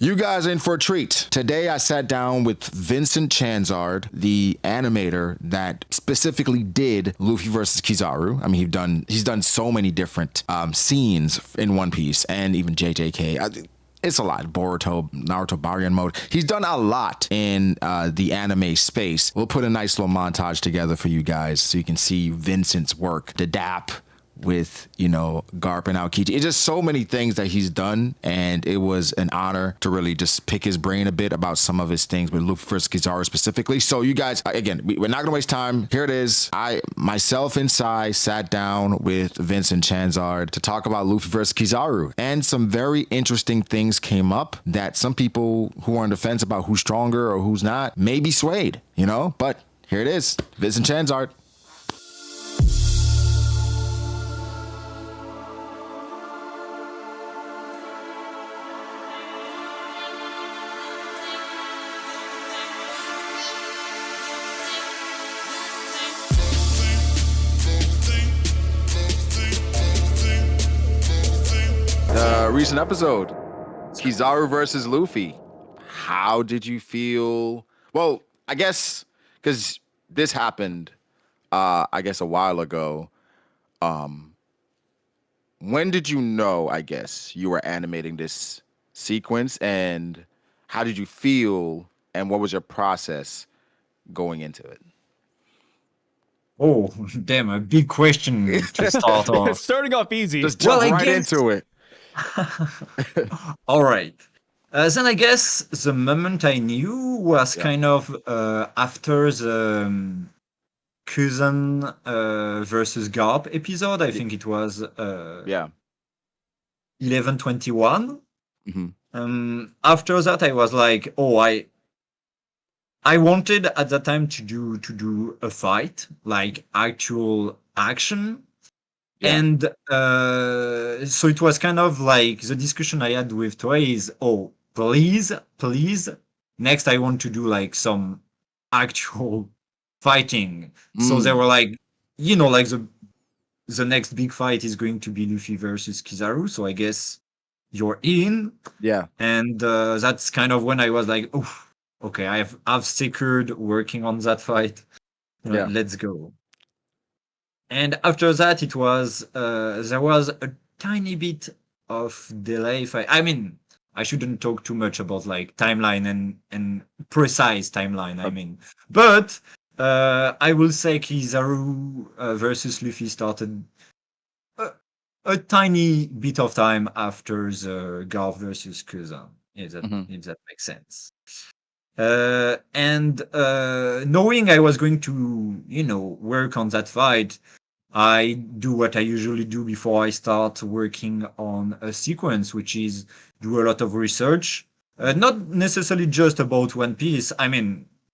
You guys are in for a treat. Today I sat down with Vincent Chansard, the animator that specifically did Luffy versus Kizaru. I mean, he's done so many different scenes in One Piece and even JJK. It's a lot. Boruto, Naruto, Baryon mode. He's done a lot in the anime space. We'll put a nice little montage together for you guys so you can see Vincent's work. The DAP with, Garp and Aokiji. It's just so many things that he's done, and it was an honor to really just pick his brain a bit about some of his things with Luffy vs. Kizaru specifically. So you guys, again, we're not gonna waste time. Here it is. I, myself and Sai, sat down with Vincent Chansard to talk about Luffy vs. Kizaru, and some very interesting things came up that some people who are on the fence about who's stronger or who's not may be swayed, but here it is. Vincent Chansard. Recent episode, Kizaru versus Luffy. How did you feel? Well, I guess because this happened, I guess a while ago. When did you know, I guess, you were animating this sequence, and how did you feel, and what was your process going into it? Oh, damn, a big question to start off. Starting off easy. Just jump into it. All right. Then I guess the moment I knew was kind of after the Kuzan versus Garp episode. I think it was 11:21. Mm-hmm. After that, I was like, I wanted at that time to do a fight, like actual action. Yeah. And so it was kind of like the discussion I had with TOEI is, please, next I want to do like some actual fighting. So they were like, like the next big fight is going to be Luffy versus Kizaru. So I guess you're in. Yeah. And that's kind of when I was like, okay, I've secured working on that fight. Let's go. And after that, it was there was a tiny bit of delay. I shouldn't talk too much about like timeline and precise timeline. But I will say Kizaru versus Luffy started a tiny bit of time after the Garp versus Kuzan. If that makes sense. And knowing I was going to, work on that fight, I do what I usually do before I start working on a sequence, which is do a lot of research. Not necessarily just about One Piece.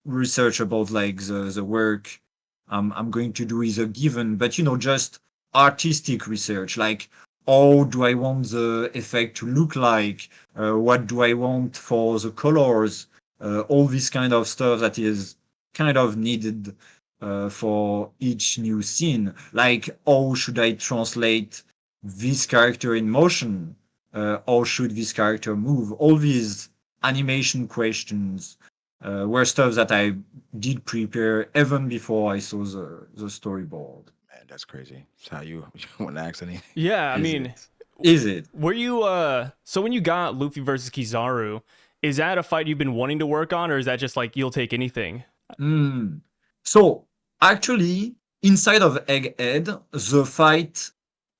Research about like the work I'm going to do is a given, but just artistic research, like how do I want the effect to look like? What do I want for the colors? All this kind of stuff that is kind of needed for each new scene. Like, how should I translate this character in motion? How should this character move? All these animation questions were stuff that I did prepare even before I saw the storyboard. Man, that's crazy. That's how you want to ask anything. Yeah, Is it? Were you so when you got Luffy versus Kizaru, is that a fight you've been wanting to work on, or is that just like you'll take anything? So actually, inside of Egghead, the fight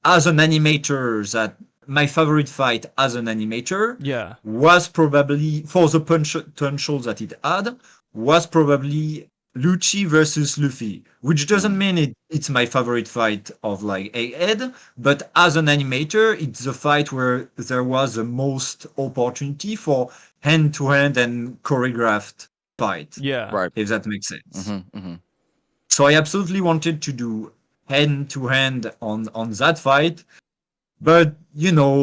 as an animator, that my favorite fight as an animator, was probably, for the potential that it had, was probably Lucci versus Luffy, which doesn't mean it's my favorite fight of like Egghead, but as an animator, it's the fight where there was the most opportunity for hand-to-hand and choreographed fight. Yeah. Right. If that makes sense. So I absolutely wanted to do hand-to-hand on that fight, but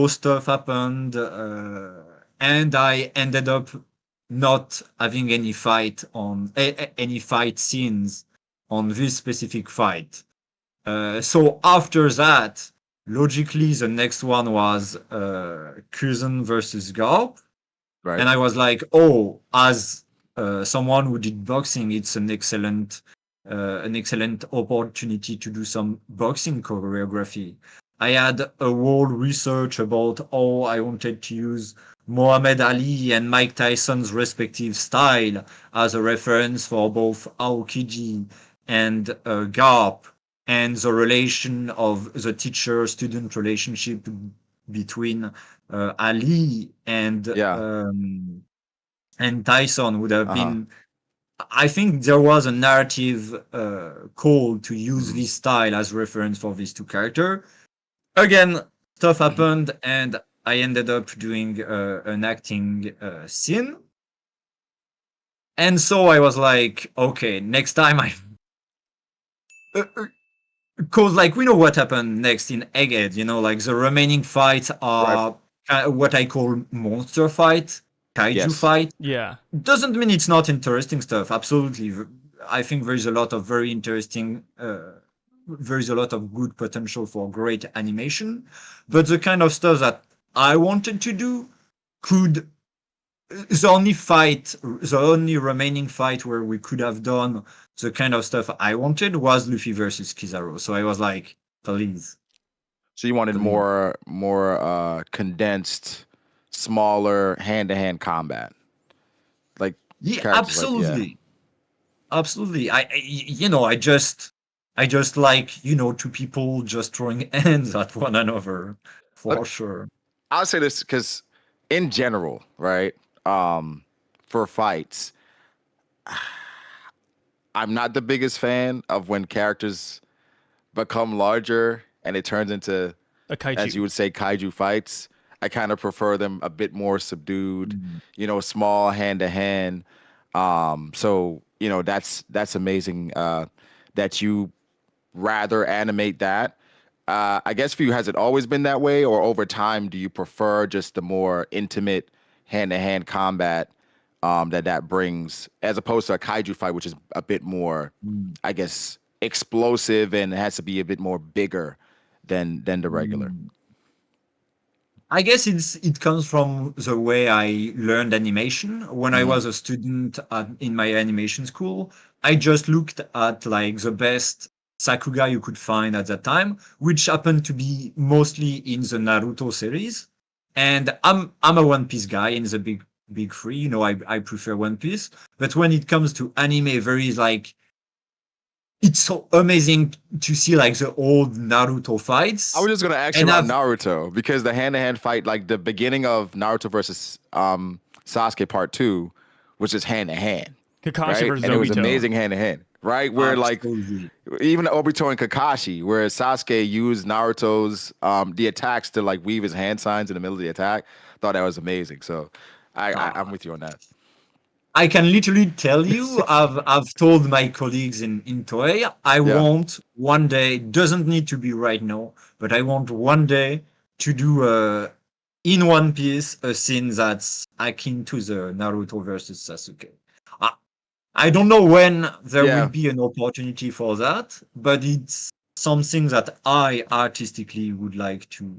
stuff happened, and I ended up not having any fight scenes on this specific fight. So after that, logically, the next one was Kuzan versus Garp. Right. And I was like, oh, as someone who did boxing, it's an excellent opportunity to do some boxing choreography. I had a whole research about how I wanted to use Muhammad Ali and Mike Tyson's respective style as a reference for both Aokiji and Garp, and the relation of the teacher-student relationship between Ali Yeah. and Tyson would have Uh-huh. been. I think there was a narrative call to use Mhm. this style as reference for these two characters. Again, stuff happened, and I ended up doing an acting scene. And so I was like, okay, next time I. Because, like, we know what happened next in Egghead, like, the remaining fights Right. are what I call monster fight, kaiju Yes. fight. Yeah. Doesn't mean it's not interesting stuff. Absolutely. I think there is a lot of very interesting, there is a lot of good potential for great animation. But the kind of stuff that I wanted to do could, the only remaining fight where we could have done the kind of stuff I wanted was Luffy versus Kizaru. So I was like, please, So you wanted please. more condensed, smaller hand-to-hand combat. Like Yeah, characters like yeah. absolutely. Absolutely. I just like, two people just throwing hands at one another, Look, for sure. I'll say this because in general, right? For fights, I'm not the biggest fan of when characters become larger and it turns into, A as you kaiju. would say, kaiju fights. I kind of prefer them a bit more subdued, Mm. small hand to hand. So that's amazing that you rather animate that. I guess for you, has it always been that way, or over time, do you prefer just the more intimate hand to hand combat that brings, as opposed to a kaiju fight, which is a bit more, Mm. I guess, explosive and it has to be a bit more bigger than the regular. Mm. I guess it comes from the way I learned animation. When I Hmm. was a student in my animation school, I just looked at, like, the best Sakuga you could find at that time, which happened to be mostly in the Naruto series. And I'm a One Piece guy in the big three. I prefer One Piece. But when it comes to anime, there is, like, it's so amazing to see, like, the old Naruto I fights. was just gonna ask you And about I've Naruto because the hand-to-hand fight, like the beginning of Naruto versus Sasuke Part Two, was just hand-to-hand, Kakashi right? versus And it was Obito. amazing hand-to-hand, right? Where like absolutely. even Obito and Kakashi, where Sasuke used Naruto's the attacks to like weave his hand signs in the middle of the attack, thought that was amazing. So I'm Uh, with you on that. I can literally tell you, I've told my colleagues in TOEI, I Yeah, want one day, doesn't need to be right now, but I want one day to do in One Piece a scene that's akin to the Naruto versus Sasuke. I, I don't know when there will yeah, be an opportunity for that, but it's something that I artistically would like to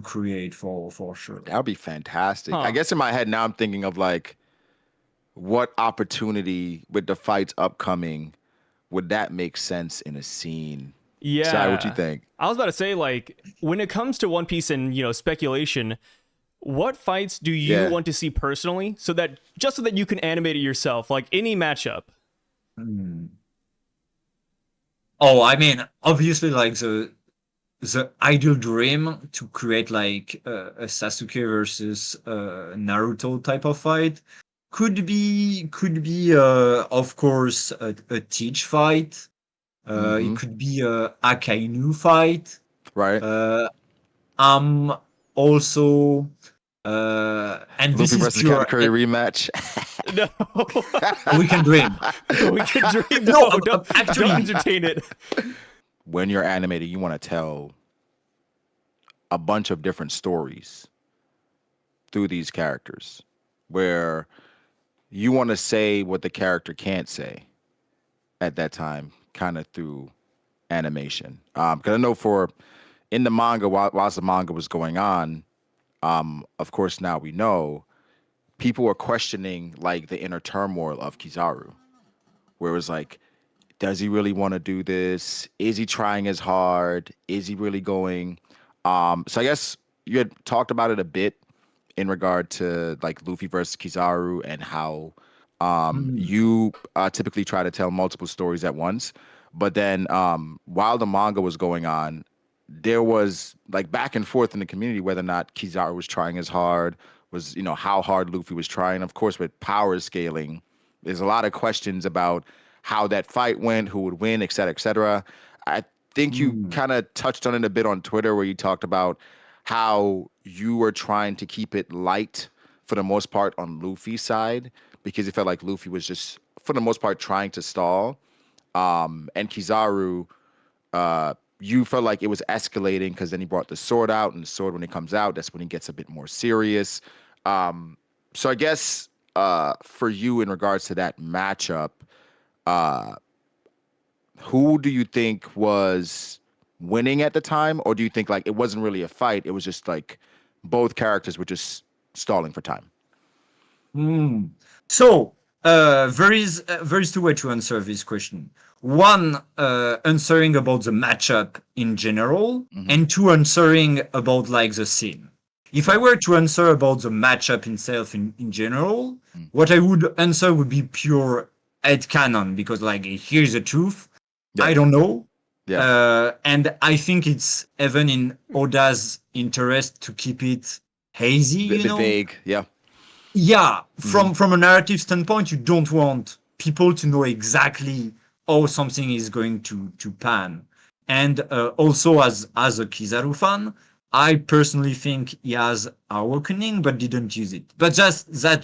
create for sure. that would be fantastic. I Huh. guess in my head now I'm thinking of like what opportunity with the fights upcoming would that make sense in a scene? Sai, what you Yeah. think? I was about to say, like, when it comes to One Piece and, speculation, what fights do you Yeah. want to see personally so that you can animate it yourself, like any matchup? Hmm. Oh, I mean, obviously, like, the ideal dream to create, like, a Sasuke versus Naruto type of fight could be of course a teach fight. It Mm-hmm. could be a Akainu fight. Right. Uh, I'm also and this Luffy is versus pure. Captain Curry rematch. No. We can dream. We can dream. No, No, don't actually, entertain it. When you're animated, you want to tell a bunch of different stories through these characters where you want to say what the character can't say at that time, kind of through animation. Because I know for in the manga, whilst the manga was going on, of course now we know people were questioning like the inner turmoil of Kizaru, where it was like, does he really want to do this? Is he trying as hard? Is he really going? So I guess you had talked about it a bit in regard to like Luffy versus Kizaru and how Mm. you typically try to tell multiple stories at once. But then while the manga was going on, there was like back and forth in the community whether or not Kizaru was trying as hard, was, you know, how hard Luffy was trying. Of course, with power scaling, there's a lot of questions about how that fight went, who would win, et cetera, et cetera. I think you Mm. kind of touched on it a bit on Twitter where you talked about how you were trying to keep it light for the most part on Luffy's side because it felt like Luffy was just, for the most part, trying to stall. And Kizaru, you felt like it was escalating because then he brought the sword out, and the sword, when it comes out, that's when he gets a bit more serious. So I guess for you, in regards to that matchup, who do you think was winning at the time, or do you think like it wasn't really a fight? It was just like both characters were just stalling for time. Mm. So there is two ways to answer this question. One, answering about the matchup in general, Mm-hmm. and two, answering about like the scene. If I Yeah. were to answer about the matchup itself in general, Mm. what I would answer would be pure headcanon, because like here's the truth. I Yeah. don't know. Yeah. And I think it's even in Oda's interest to keep it hazy, Bit, you bit know? vague. Yeah. Yeah, Mm-hmm. from a narrative standpoint, you don't want people to know exactly how something is going to pan. And also, as a Kizaru fan, I personally think he has awakening, but didn't use it. But just I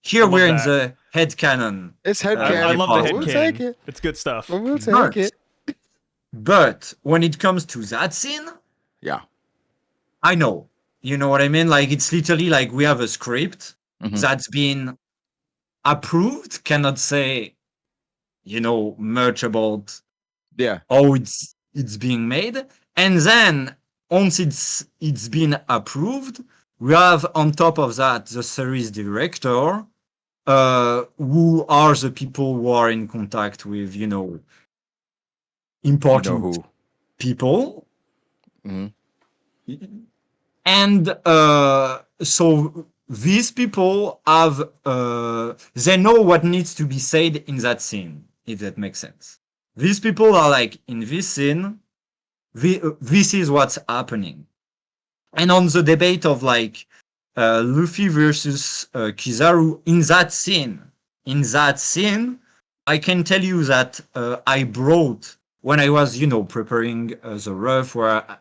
here love we're in that. the headcanon It's I headcanon, love the but head we'll department. take canon. it. It's good stuff. We'll take But it. when it comes to that scene, Yeah. I know. You know what I mean? Like it's literally like we have a script Mm-hmm. that's been approved, cannot say much about Yeah. how it's being made, and then once it's been approved, we have on top of that the series director, who are the people who are in contact with You know important who. people, Mm-hmm. and so these people have they know what needs to be said in that scene, if that makes sense. These people are like, in this scene, this is what's happening. And on the debate of like Luffy versus Kizaru, in that scene, I can tell you that I brought, when I was preparing the rough,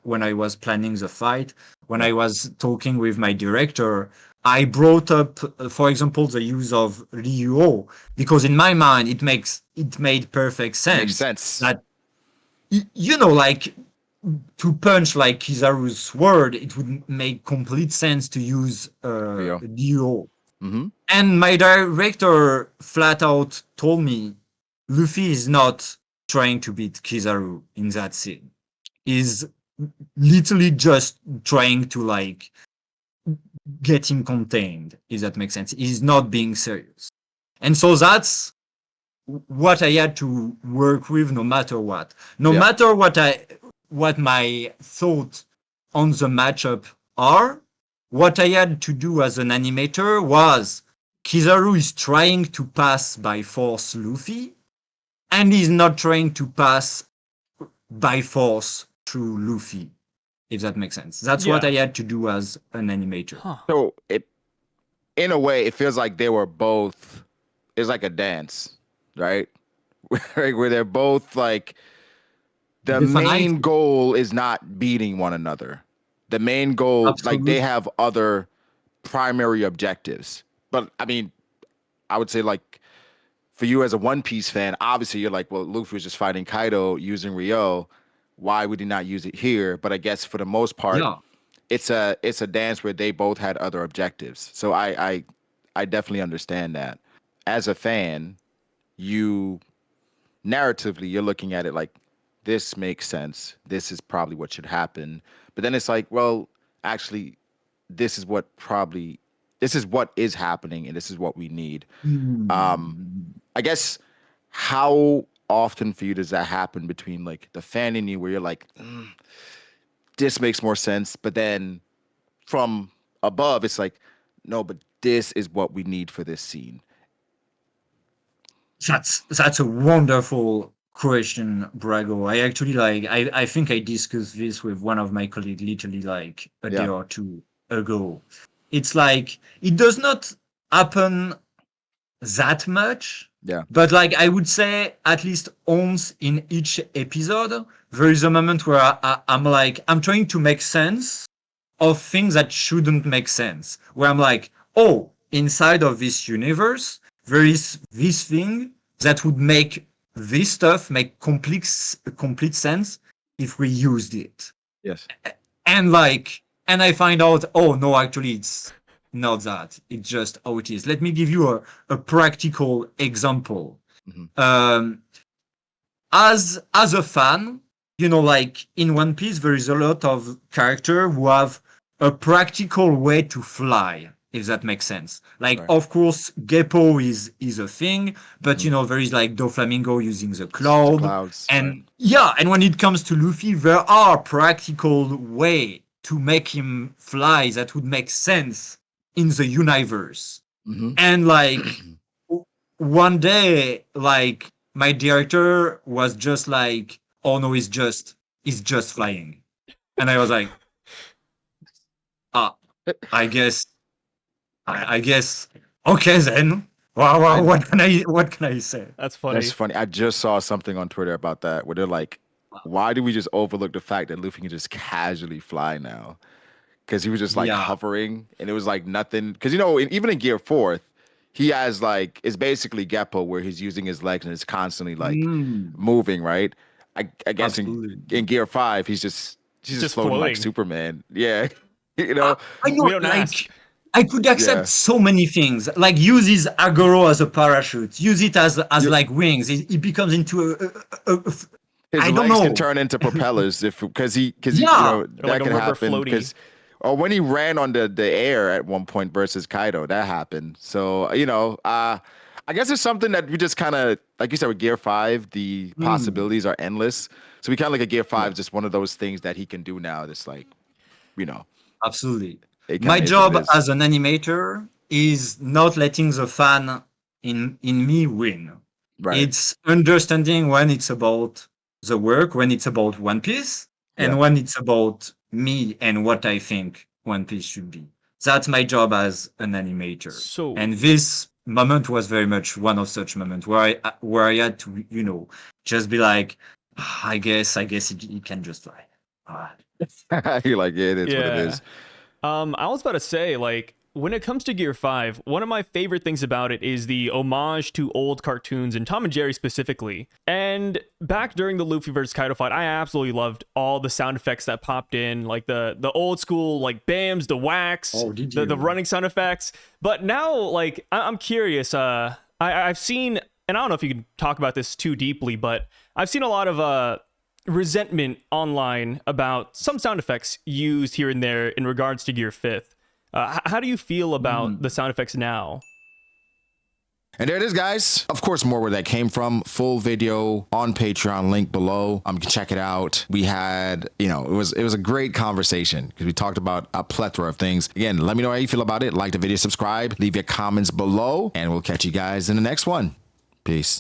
when I was planning the fight, when Yeah. I was talking with my director, I brought up, for example, the use of Ryuo, because in my mind it made perfect Makes sense sense. that like to punch like Kizaru's sword, it would make complete sense to use Rio. Dio. Mm-hmm. And my director flat out told me Luffy is not trying to beat Kizaru in that scene. He's literally just trying to like get him contained, if that makes sense. He's not being serious. And so that's what I had to work with no matter what. No Yeah. matter what my thought on the matchup are, what I had to do as an animator was Kizaru is trying to pass by force Luffy, and he's not trying to pass by force through Luffy, if that makes sense. That's what I Yeah. had to do as an animator. Huh. So it, in a way, it feels like they were both. It's like a dance, right? Where they're both like the Definitely. main goal is not beating one another. The main goal, like they Absolutely. have other primary objectives. But I mean, I would say like for you as a One Piece fan, obviously you're like, well, Luffy was just fighting Kaido using Ryo. Why would he not use it here? But I guess for the most part, Yeah. it's a dance where they both had other objectives. So I definitely understand that. As a fan, you narratively you're looking at it like this makes sense. This is probably what should happen. But then it's like, well, actually, this is what probably this is what is happening and this is what we need. I guess how often for you does that happen between like the fan in you where you're like, this makes more sense, but then from above it's like, no, but this is what we need for this scene? That's a wonderful question, Brago. I actually I think I discussed this with one of my colleagues literally like a day or two ago. It's like it does not happen that much. Yeah. But like I would say at least once in each episode, there is a moment where I'm like, I'm trying to make sense of things that shouldn't make sense. Where I'm like, oh, inside of this universe, there is this thing that would make this stuff make complete sense if we used it. Yes. And I find out, oh no, actually it's not that. It's just how it is. Let me give you a practical example. As a fan, like in One Piece, there is a lot of characters who have a practical way to fly, if that makes sense. Like, Right. of course, Geppo is a thing, but there is like Doflamingo using the cloud. Clouds, And and when it comes to Luffy, there are practical way to make him fly that would make sense in the universe. And like one day, like my director was just like, oh no, he's just flying. And I was like, I guess okay then. Wow, what can I say? That's funny. That's funny. I just saw something on Twitter about that where they're like, why do we just overlook the fact that Luffy can just casually fly now? Because he was just like hovering and it was like nothing. Because even in Gear 4th, he has like, it's basically Geppo where he's using his legs and it's constantly like moving, right? I guess in Gear 5, he's just floating like Superman. Yeah. I know, we don't ask. I could accept so many things. Like use his Agoro as a parachute. Use it as like wings. It becomes into his I legs don't know. can turn into propellers because Or that like a can rubber happen floaty. because when he ran on the air at one point versus Kaido, that happened. So I guess it's something that we just kind of, like you said, with Gear 5, the possibilities are endless. So we kind of look at Gear 5 just one of those things that he can do now. That's like, Absolutely. it My kinda is job what it is. as an animator is not letting the fan in me win. Right. It's understanding when it's about the work, when it's about One Piece, and when it's about me and what I think One Piece should be. That's my job as an animator. So- And this moment was very much one of such moments where I had to, just be like, I guess it can just fly. You're like, yeah, it is what it is. I was about to say, like, when it comes to Gear 5, one of my favorite things about it is the homage to old cartoons and Tom and Jerry specifically. And back during the Luffy versus Kaido fight, I absolutely loved all the sound effects that popped in, like the old school, like bams, the whacks, the running sound effects. But now, like, I'm curious. I've seen, and I don't know if you can talk about this too deeply, but I've seen a lot of resentment online about some sound effects used here and there in regards to Gear 5th. How do you feel about the sound effects now? And there it is, guys. Of course, more where that came from. Full video on Patreon, link below. You can check it out. We had, it was a great conversation because we talked about a plethora of things. Again, let me know how you feel about it. Like the video, subscribe, leave your comments below, and we'll catch you guys in the next one. Peace.